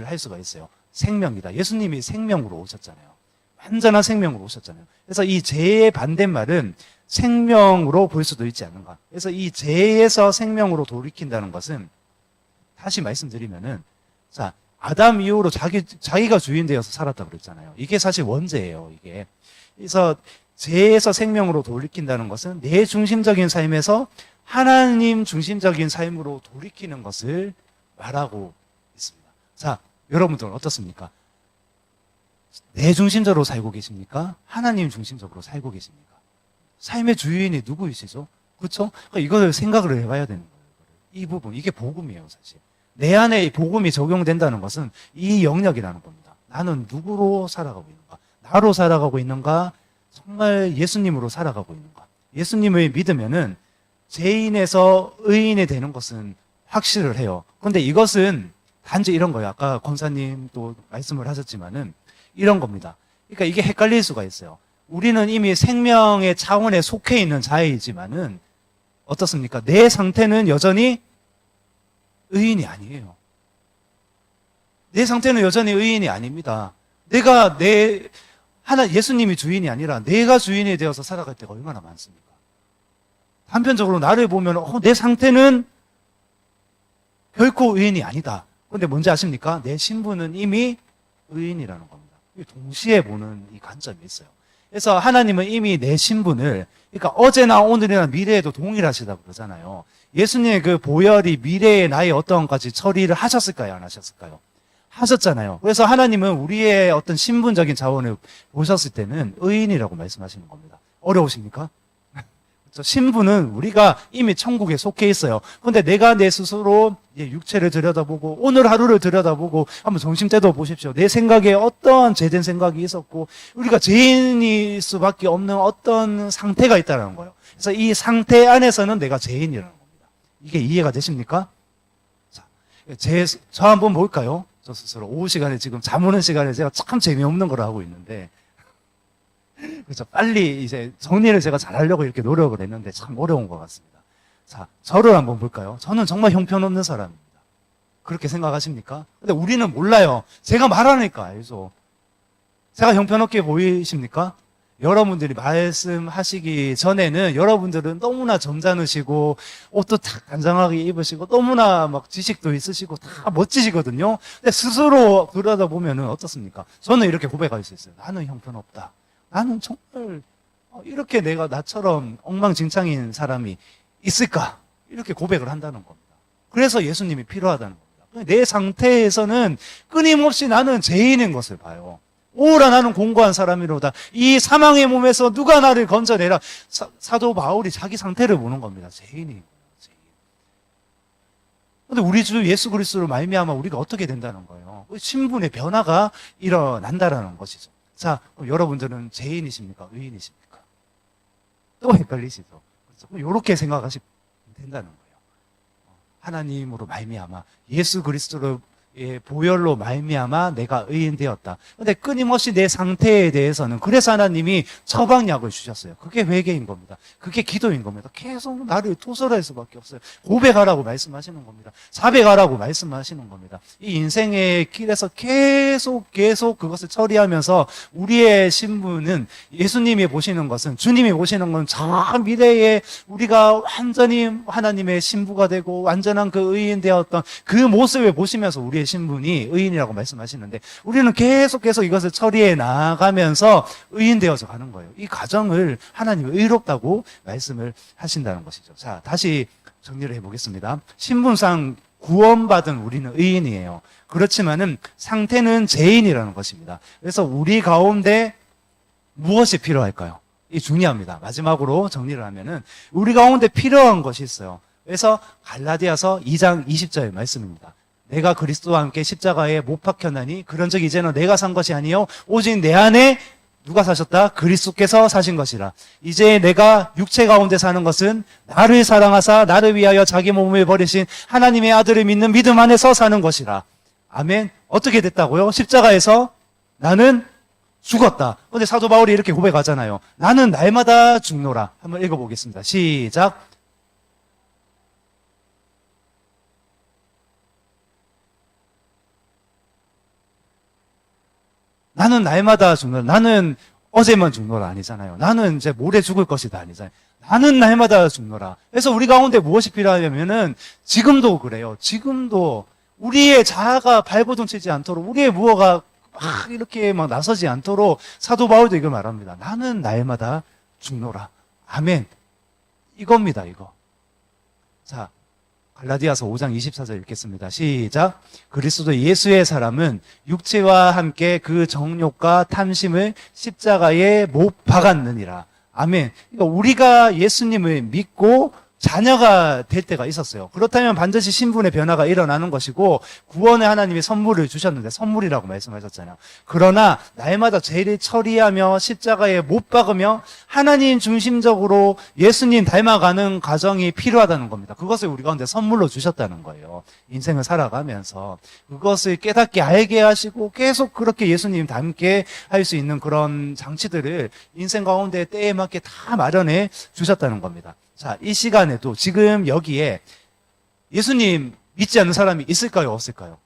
할 수가 있어요. 생명이다. 예수님이 생명으로 오셨잖아요. 완전한 생명으로 오셨잖아요. 그래서 이 죄의 반대말은 생명으로 볼 수도 있지 않는가. 그래서 이 죄에서 생명으로 돌이킨다는 것은 다시 말씀드리면은, 자, 아담 이후로 자기가 주인 되어서 살았다고 그랬잖아요. 이게 사실 원죄예요, 이게. 그래서 죄에서 생명으로 돌이킨다는 것은 내 중심적인 삶에서 하나님 중심적인 삶으로 돌이키는 것을 말하고 있습니다. 자, 여러분들은 어떻습니까? 내 중심적으로 살고 계십니까? 하나님 중심적으로 살고 계십니까? 삶의 주인이 누구이시죠? 그렇죠? 그러니까 이걸 생각을 해봐야 되는 거예요. 이 부분, 이게 복음이에요, 사실. 내 안에 복음이 적용된다는 것은 이 영역이라는 겁니다. 나는 누구로 살아가고 있는가? 나로 살아가고 있는가? 정말 예수님으로 살아가고 있는가? 예수님을 믿으면은 죄인에서 의인이 되는 것은 확실을 해요. 그런데 이것은 단지 이런 거예요. 아까 권사님 또 말씀을 하셨지만은 이런 겁니다. 그러니까 이게 헷갈릴 수가 있어요. 우리는 이미 생명의 차원에 속해 있는 자이지만은 어떻습니까? 내 상태는 여전히 의인이 아니에요. 내 상태는 여전히 의인이 아닙니다. 예수님이 주인이 아니라 내가 주인이 되어서 살아갈 때가 얼마나 많습니까? 한편적으로 나를 보면 내 상태는 결코 의인이 아니다. 그런데 뭔지 아십니까? 내 신분은 이미 의인이라는 겁니다. 동시에 보는 이 관점이 있어요. 그래서 하나님은 이미 내 신분을, 그러니까 어제나 오늘이나 미래에도 동일하시다고 그러잖아요. 예수님의 그 보혈이 미래의 나의 어떤 것까지 처리를 하셨을까요? 안 하셨을까요? 하셨잖아요. 그래서 하나님은 우리의 어떤 신분적인 자원을 보셨을 때는 의인이라고 말씀하시는 겁니다. 어려우십니까? 신분은 우리가 이미 천국에 속해 있어요. 그런데 내가 내 스스로 육체를 들여다보고 오늘 하루를 들여다보고 한번 정심때도 보십시오. 내 생각에 어떠한 죄된 생각이 있었고 우리가 죄인일 수밖에 없는 어떤 상태가 있다는 거예요. 그래서 이 상태 안에서는 내가 죄인이라는 겁니다. 이게 이해가 되십니까? 자, 저 한번 볼까요? 저 스스로 오후 시간에 지금 잠 오는 시간에 제가 참 재미없는 걸 하고 있는데 그렇죠. 빨리 이제 정리를 제가 잘 하려고 이렇게 노력을 했는데 참 어려운 것 같습니다. 자, 저를 한번 볼까요? 저는 정말 형편없는 사람입니다. 그렇게 생각하십니까? 근데 우리는 몰라요. 제가 말하니까 알죠. 제가 형편없게 보이십니까? 여러분들이 말씀하시기 전에는 여러분들은 너무나 점잖으시고 옷도 다 단정하게 입으시고 너무나 막 지식도 있으시고 다 멋지시거든요. 근데 스스로 들여다보면은 어떻습니까? 저는 이렇게 고백할 수 있어요. 나는 형편없다. 나는 정말 이렇게 내가 나처럼 엉망진창인 사람이 있을까? 이렇게 고백을 한다는 겁니다. 그래서 예수님이 필요하다는 겁니다. 내 상태에서는 끊임없이 나는 죄인인 것을 봐요. 오라 나는 공고한 사람이로다. 이 사망의 몸에서 누가 나를 건져내라. 사도 바울이 자기 상태를 보는 겁니다. 죄인인 거예요. 죄인. 그런데 우리 주 예수 그리스도로 말미암아 우리가 어떻게 된다는 거예요? 신분의 변화가 일어난다라는 것이죠. 자, 그럼 여러분들은 죄인이십니까? 의인이십니까? 또 헷갈리시죠? 그렇죠? 이렇게 생각하시면 된다는 거예요. 하나님으로 말미암아 예수 그리스도로 보혈로 말미암아 내가 의인 되었다. 그런데 끊임없이 내 상태에 대해서는 그래서 하나님이 처방약을 주셨어요. 그게 회개인 겁니다. 그게 기도인 겁니다. 계속 나를 토설할 수밖에 없어요. 고백하라고 말씀하시는 겁니다. 자백하라고 말씀하시는 겁니다. 이 인생의 길에서 계속 그것을 처리하면서 우리의 신분은 예수님이 보시는 것은 주님이 보시는 건 저 미래에 우리가 완전히 하나님의 신부가 되고 완전한 그 의인 되었던 그 모습을 보시면서 우리의 신분이 의인이라고 말씀하시는데 우리는 계속 이것을 처리해 나가면서 의인 되어서 가는 거예요. 이 과정을 하나님이 의롭다고 말씀을 하신다는 것이죠. 자, 다시 정리를 해보겠습니다. 신분상 구원받은 우리는 의인이에요. 그렇지만은 상태는 죄인이라는 것입니다. 그래서 우리 가운데 무엇이 필요할까요? 이 중요합니다. 마지막으로 정리를 하면은 우리 가운데 필요한 것이 있어요. 그래서 갈라디아서 2장 20절 말씀입니다. 내가 그리스도와 함께 십자가에 못 박혔나니 그런즉 이제는 내가 산 것이 아니요 오직 내 안에 누가 사셨다? 그리스도께서 사신 것이라. 이제 내가 육체 가운데 사는 것은 나를 사랑하사 나를 위하여 자기 몸을 버리신 하나님의 아들을 믿는 믿음 안에서 사는 것이라. 아멘. 어떻게 됐다고요? 십자가에서 나는 죽었다. 그런데 사도 바울이 이렇게 고백하잖아요. 나는 날마다 죽노라. 한번 읽어보겠습니다. 시작. 나는 날마다 죽노라. 나는 어제만 죽노라 아니잖아요. 나는 이제 모레 죽을 것이다 아니잖아요. 나는 날마다 죽노라. 그래서 우리 가운데 무엇이 필요하냐면은 지금도 그래요. 지금도 우리의 자아가 발버둥치지 않도록 우리의 무어가 막 이렇게 막 나서지 않도록 사도 바울도 이걸 말합니다. 나는 날마다 죽노라. 아멘. 이겁니다, 이거. 자, 갈라디아서 5장 24절 읽겠습니다. 시작. 그리스도 예수의 사람은 육체와 함께 그 정욕과 탐심을 십자가에 못 박았느니라. 아멘. 그러니까 우리가 예수님을 믿고 자녀가 될 때가 있었어요. 그렇다면 반드시 신분의 변화가 일어나는 것이고 구원의 하나님이 선물을 주셨는데 선물이라고 말씀하셨잖아요. 그러나 날마다 죄를 처리하며 십자가에 못 박으며 하나님 중심적으로 예수님 닮아가는 과정이 필요하다는 겁니다. 그것을 우리 가운데 선물로 주셨다는 거예요. 인생을 살아가면서 그것을 깨닫게 알게 하시고 계속 그렇게 예수님 닮게 할 수 있는 그런 장치들을 인생 가운데 때에 맞게 다 마련해 주셨다는 겁니다. 자, 이 시간에도 지금 여기에 예수님 믿지 않는 사람이 있을까요? 없을까요?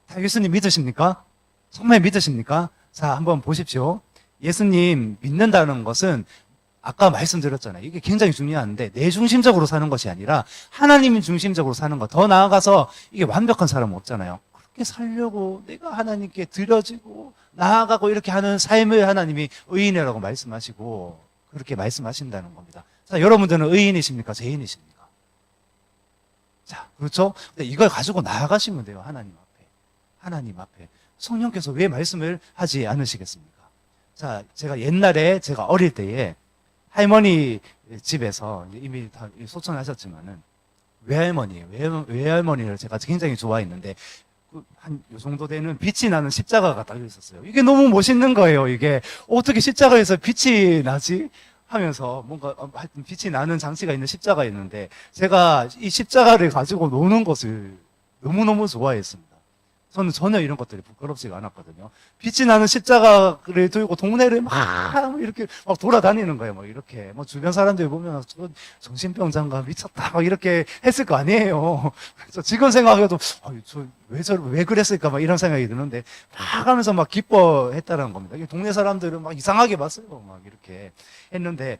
다 예수님 믿으십니까? 정말 믿으십니까? 자, 한번 보십시오. 예수님 믿는다는 것은 아까 말씀드렸잖아요. 이게 굉장히 중요한데 내 중심적으로 사는 것이 아니라 하나님 중심적으로 사는 것. 더 나아가서 이게 완벽한 사람은 없잖아요. 그렇게 살려고 내가 하나님께 드려지고 나아가고 이렇게 하는 삶을 하나님이 의인이라고 말씀하시고 그렇게 말씀하신다는 겁니다. 자, 여러분들은 의인이십니까? 죄인이십니까? 자, 그렇죠? 근데 이걸 가지고 나아가시면 돼요. 하나님 앞에. 하나님 앞에. 성령께서 왜 말씀을 하지 않으시겠습니까? 자, 제가 옛날에 제가 어릴 때에 할머니 집에서 이미 다 소천하셨지만은 외할머니예요. 외할머니를 제가 굉장히 좋아했는데 한 요 정도 되는 빛이 나는 십자가가 달려 있었어요. 이게 너무 멋있는 거예요. 이게 어떻게 십자가에서 빛이 나지? 하면서 뭔가 하여튼 빛이 나는 장치가 있는 십자가 있는데 제가 이 십자가를 가지고 노는 것을 너무너무 좋아했습니다. 저는 전혀 이런 것들이 부끄럽지가 않았거든요. 빛이 나는 십자가를 들고 동네를 막 이렇게 막 돌아다니는 거예요. 막 이렇게 뭐 주변 사람들이 보면 저 정신병자인가 미쳤다 막 이렇게 했을 거 아니에요. 그래서 지금 생각해도 왜 그랬을까 막 이런 생각이 드는데 막 하면서 막 기뻐했다는 겁니다. 동네 사람들은 막 이상하게 봤어요. 막 이렇게 했는데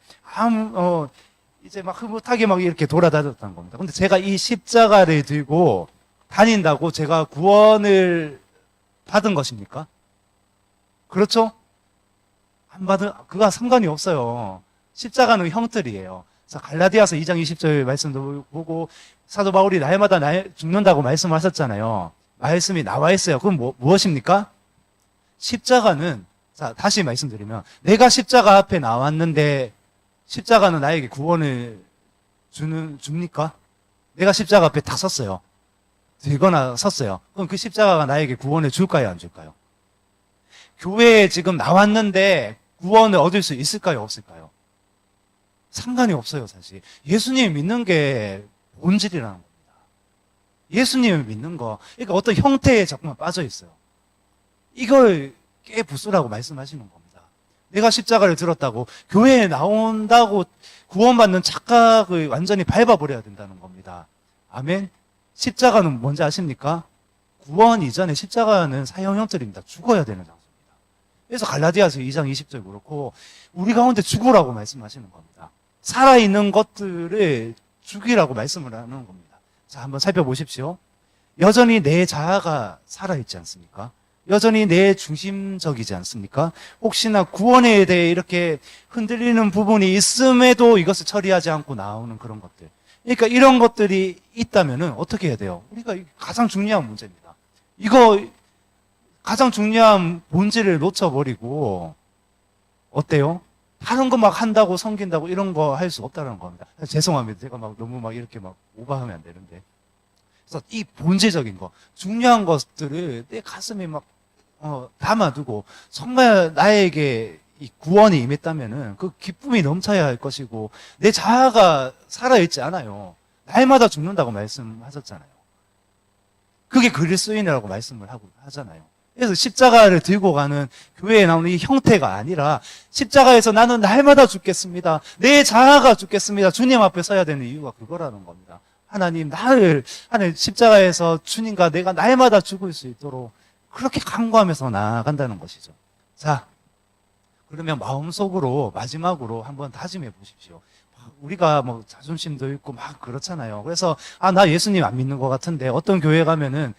이제 막 흐뭇하게 막 이렇게 돌아다녔다는 겁니다. 근데 제가 이 십자가를 들고 다닌다고 제가 구원을 받은 것입니까? 그렇죠? 안 받은, 그거 상관이 없어요. 십자가는 형틀이에요. 자, 갈라디아서 2장 20절 말씀도 보고 사도 바울이 날마다 죽는다고 말씀하셨잖아요. 말씀이 나와 있어요. 그럼 무엇입니까? 십자가는, 자, 다시 말씀드리면, 내가 십자가 앞에 나왔는데, 십자가는 나에게 구원을 줍니까? 내가 십자가 앞에 딱 섰어요. 들거나 섰어요. 그럼 그 십자가가 나에게 구원을 줄까요? 안 줄까요? 교회에 지금 나왔는데 구원을 얻을 수 있을까요? 없을까요? 상관이 없어요, 사실. 예수님 믿는 게 본질이라는 겁니다. 예수님을 믿는 거. 그러니까 어떤 형태에 자꾸만 빠져 있어요. 이걸 깨부수라고 말씀하시는 겁니다. 내가 십자가를 들었다고 교회에 나온다고 구원받는 착각을 완전히 밟아버려야 된다는 겁니다. 아멘. 십자가는 뭔지 아십니까? 구원 이전에 십자가는 사형 형틀입니다. 죽어야 되는 장소입니다. 그래서 갈라디아서 2장 20절 그렇고 우리 가운데 죽으라고 말씀하시는 겁니다. 살아있는 것들을 죽이라고 말씀을 하는 겁니다. 자, 한번 살펴보십시오. 여전히 내 자아가 살아있지 않습니까? 여전히 내 중심적이지 않습니까? 혹시나 구원에 대해 이렇게 흔들리는 부분이 있음에도 이것을 처리하지 않고 나오는 그런 것들. 그러니까 이런 것들이 있다면은 어떻게 해야 돼요? 우리가 가장 중요한 문제입니다. 이거 가장 중요한 본질을 놓쳐버리고 어때요? 다른 거 막 한다고 섬긴다고 이런 거 할 수 없다는 겁니다. 죄송합니다. 제가 막 너무 막 이렇게 막 오버하면 안 되는데. 그래서 이 본질적인 거, 중요한 것들을 내 가슴에 막 담아두고 정말 나에게 이 구원이 임했다면은 그 기쁨이 넘쳐야 할 것이고 내 자아가 살아있지 않아요. 날마다 죽는다고 말씀하셨잖아요. 그게 그리스도인이라고 말씀을 하잖아요. 그래서 십자가를 들고 가는 교회에 나오는 이 형태가 아니라 십자가에서 나는 날마다 죽겠습니다. 내 자아가 죽겠습니다. 주님 앞에 서야 되는 이유가 그거라는 겁니다. 하나님 십자가에서 주님과 내가 날마다 죽을 수 있도록 그렇게 간구하면서 나아간다는 것이죠. 자, 그러면 마음속으로 마지막으로 한번 다짐해 보십시오. 우리가 뭐 자존심도 있고 막 그렇잖아요. 그래서 나 예수님 안 믿는 것 같은데 어떤 교회 가면은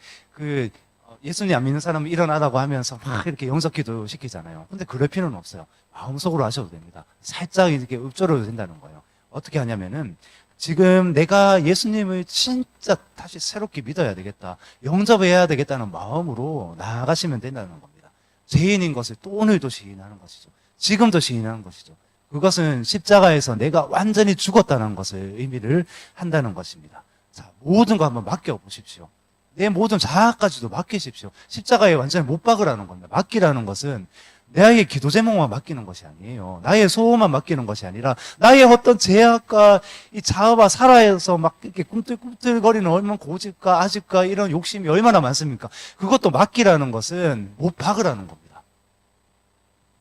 예수님 안 믿는 사람은 일어나라고 하면서 막 이렇게 영접기도 시키잖아요. 근데 그럴 필요는 없어요. 마음속으로 하셔도 됩니다. 살짝 이렇게 읊조려도 된다는 거예요. 어떻게 하냐면은 지금 내가 예수님을 진짜 다시 새롭게 믿어야 되겠다, 영접해야 되겠다는 마음으로 나아가시면 된다는 겁니다. 죄인인 것을 또 오늘도 시인하는 것이죠. 지금도 시인하는 것이죠. 그것은 십자가에서 내가 완전히 죽었다는 것을 의미를 한다는 것입니다. 자, 모든 거 한번 맡겨보십시오. 내 모든 자아까지도 맡기십시오. 십자가에 완전히 못 박으라는 겁니다. 맡기라는 것은 나의 기도 제목만 맡기는 것이 아니에요. 나의 소원만 맡기는 것이 아니라 나의 어떤 제약과 이 자아와 살아서 막 이렇게 꿈틀꿈틀거리는 얼마나 고집과 아집과 이런 욕심이 얼마나 많습니까? 그것도 맡기라는 것은 못 박으라는 겁니다.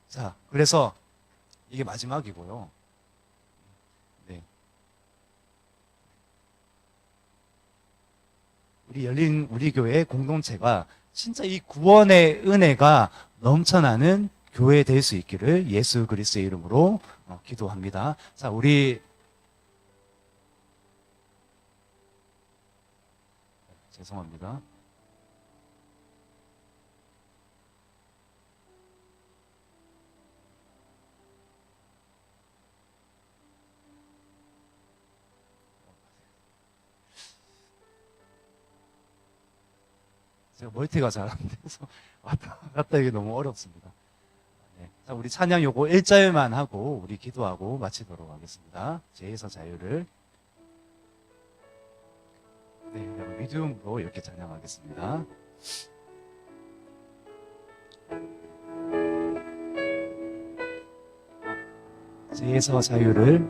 자, 그래서 이게 마지막이고요. 네. 우리 교회 공동체가 진짜 이 구원의 은혜가 넘쳐나는 교회 될 수 있기를 예수 그리스도의 이름으로 기도합니다. 자, 죄송합니다. 제가 멀티가 잘 안 돼서 왔다 갔다 이게 너무 어렵습니다. 네. 자, 우리 찬양 요거 1절만 하고 우리 기도하고 마치도록 하겠습니다. 죄에서 자유를. 네, 여러분 믿음으로 이렇게 찬양하겠습니다. 죄에서 자유를,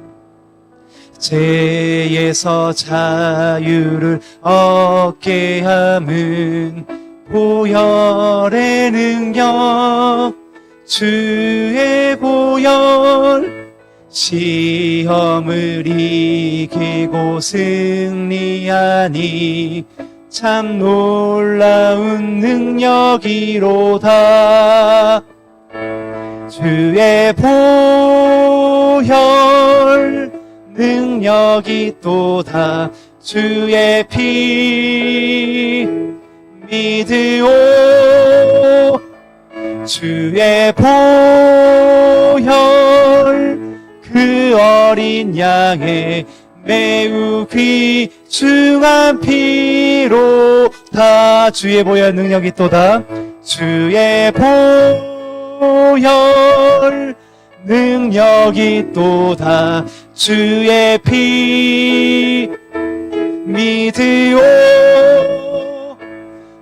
죄에서 자유를 얻게 함은 보혈의 능력, 주의 보혈, 시험을 이기고 승리하니 참 놀라운 능력이로다. 주의 보혈 능력이 또다. 주의 피 믿으오. 주의 보혈 그 어린 양의 매우 귀중한 피로 다. 주의 보혈 능력이 또다. 주의 보혈 능력이 또다. 주의 피 믿으오.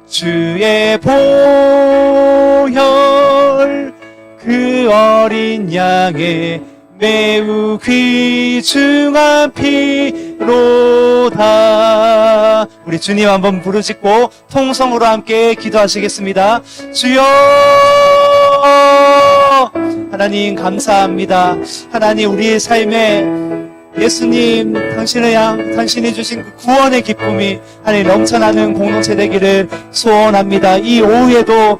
주의 보혈 그 어린 양의 매우 귀중한 피로다. 우리 주님 한번 부르짖고 통성으로 함께 기도하시겠습니다. 주여, 하나님 감사합니다. 하나님 우리의 삶에 예수님 당신이 주신 그 구원의 기쁨이 하나님 넘쳐나는 공동체 되기를 소원합니다. 이 오후에도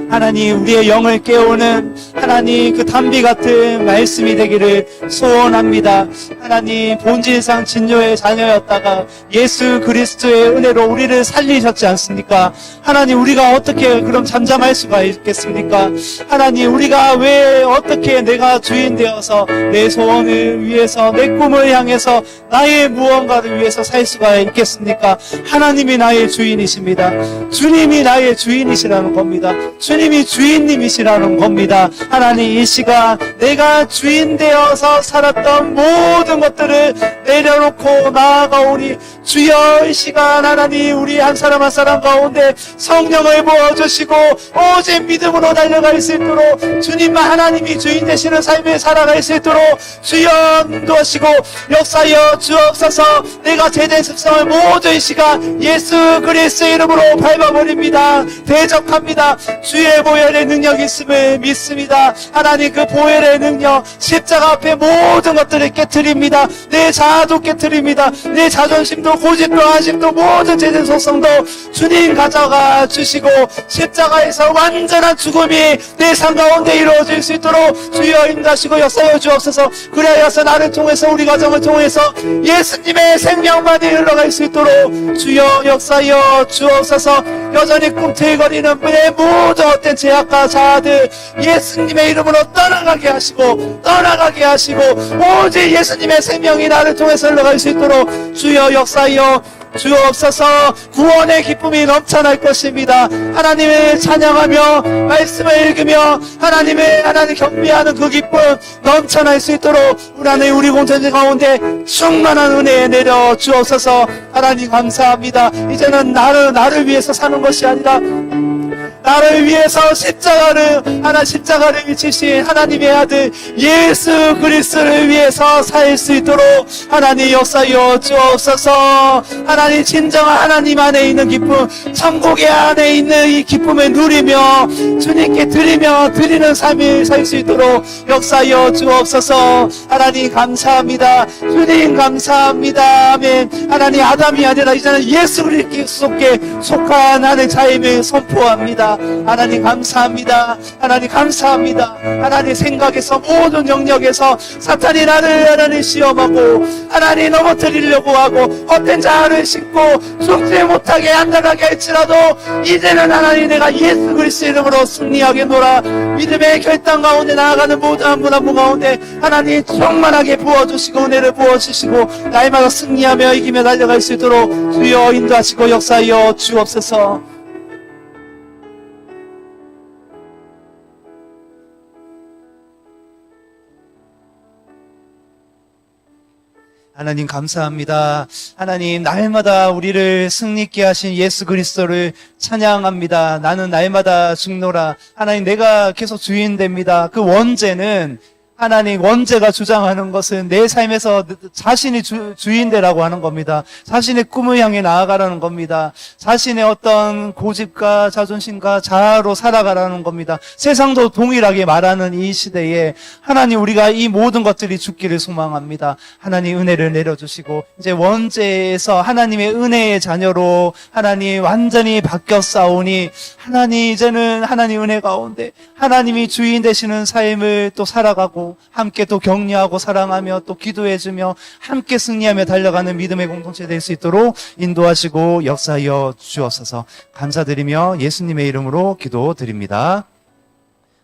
하나님 우리의 영을 깨우는 하나님 그 단비 같은 말씀이 되기를 소원합니다. 하나님 본질상 진노의 자녀였다가 예수 그리스도의 은혜로 우리를 살리셨지 않습니까? 하나님 우리가 어떻게 그럼 잠잠할 수가 있겠습니까? 하나님 우리가 왜 어떻게 내가 주인 되어서 내 소원을 위해서 내 꿈을 향해서 나의 무언가를 위해서 살 수가 있겠습니까? 하나님이 나의 주인이십니다. 주님이 나의 주인이시라는 겁니다. 주님이 주인님이시라는 겁니다. 하나님 이 시간 내가 주인 되어서 살았던 모든 것들을 내려놓고 나아가오니 주여, 이 시간 하나님 우리 한 사람 한 사람 가운데 성령을 부어주시고 오직 믿음으로 달려갈 수 있도록 주님만 하나님이 주인 되시는 삶을 살아갈 수 있도록 주여 인도하시고 역사여 주옵소서. 내가 제된 습성을 모두 이 시간 예수 그리스도의 이름으로 밟아버립니다. 대적합니다. 주의 피의 보혈의 능력이 있음을 믿습니다. 하나님 그 보혈의 능력 십자가 앞에 모든 것들을 깨트립니다. 내 자아도 깨트립니다. 내 자존심도 고집도 안심도 모든 죄된 속성도 주님 가져가 주시고 십자가에서 완전한 죽음이 내 삶 가운데 이루어질 수 있도록 주여 인도하시고 역사여 주옵소서. 그래야서 나를 통해서 우리 가정을 통해서 예수님의 생명만이 흘러갈 수 있도록 주여 역사여 주옵소서. 여전히 꿈틀거리는 내 모든 헛된 제약과 자아들 예수님의 이름으로 떠나가게 하시고 오직 예수님의 생명이 나를 통해서 흘러갈 수 있도록 주여 역사여 주옵소서. 구원의 기쁨이 넘쳐날 것입니다. 하나님을 찬양하며 말씀을 읽으며 하나님 경배하는 그 기쁨 넘쳐날 수 있도록 하나님 우리 공동체 가운데 충만한 은혜 내려 주옵소서. 하나님 감사합니다. 이제는 나를 위해서 사는 것이 아니라 나를 위해서 십자가를 지신 하나님의 아들 예수 그리스도를 위해서 살 수 있도록 하나님 역사여 주옵소서. 하나님 진정한 하나님 안에 있는 기쁨, 천국의 안에 있는 이 기쁨을 누리며 주님께 드리는 삶을 살 수 있도록 역사여 주옵소서. 하나님 감사합니다. 주님 감사합니다. 아멘. 하나님 아담이 아니라 이제는 예수 그리스도께 속한 하나님 자임을 선포합니다. 하나님 감사합니다. 하나님 감사합니다. 하나님 생각에서 모든 영역에서 사탄이 나를 시험하고 하나님 넘어뜨리려고 하고 헛된 자아를 신고 숨지 못하게 안전하게 할지라도 이제는 하나님 내가 예수 그리스도 이름으로 승리하겠노라. 믿음의 결단 가운데 나아가는 모든 한 분 한 분 가운데 하나님 충만하게 부어주시고 은혜를 부어주시고 날마다 승리하며 이기며 달려갈 수 있도록 주여 인도하시고 역사하여 주옵소서. 하나님 감사합니다. 하나님 날마다 우리를 승리케 하신 예수 그리스도를 찬양합니다. 나는 날마다 죽노라. 하나님 내가 계속 주인 됩니다. 그 원죄는 하나님 원죄가 주장하는 것은 내 삶에서 자신이 주인되라고 하는 겁니다. 자신의 꿈을 향해 나아가라는 겁니다. 자신의 어떤 고집과 자존심과 자아로 살아가라는 겁니다. 세상도 동일하게 말하는 이 시대에 하나님 우리가 이 모든 것들이 죽기를 소망합니다. 하나님 은혜를 내려주시고 이제 원죄에서 하나님의 은혜의 자녀로 하나님 완전히 바뀌었사오니 하나님 이제는 하나님 은혜 가운데 하나님이 주인 되시는 삶을 또 살아가고 함께 또 격려하고 사랑하며 또 기도해주며 함께 승리하며 달려가는 믿음의 공동체 될 수 있도록 인도하시고 역사하여 주옵소서. 감사드리며 예수님의 이름으로 기도드립니다.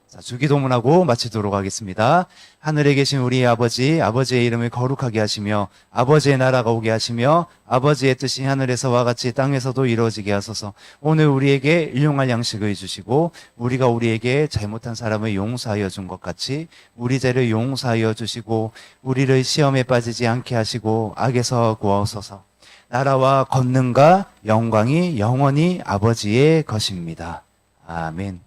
자, 주기도문하고 마치도록 하겠습니다. 하늘에 계신 우리 아버지, 아버지의 이름을 거룩하게 하시며 아버지의 나라가 오게 하시며 아버지의 뜻이 하늘에서와 같이 땅에서도 이루어지게 하소서. 오늘 우리에게 일용할 양식을 주시고 우리가 우리에게 잘못한 사람을 용서하여 준 것 같이 우리 죄를 용서하여 주시고 우리를 시험에 빠지지 않게 하시고 악에서 구하소서. 나라와 권능과 영광이 영원히 아버지의 것입니다. 아멘.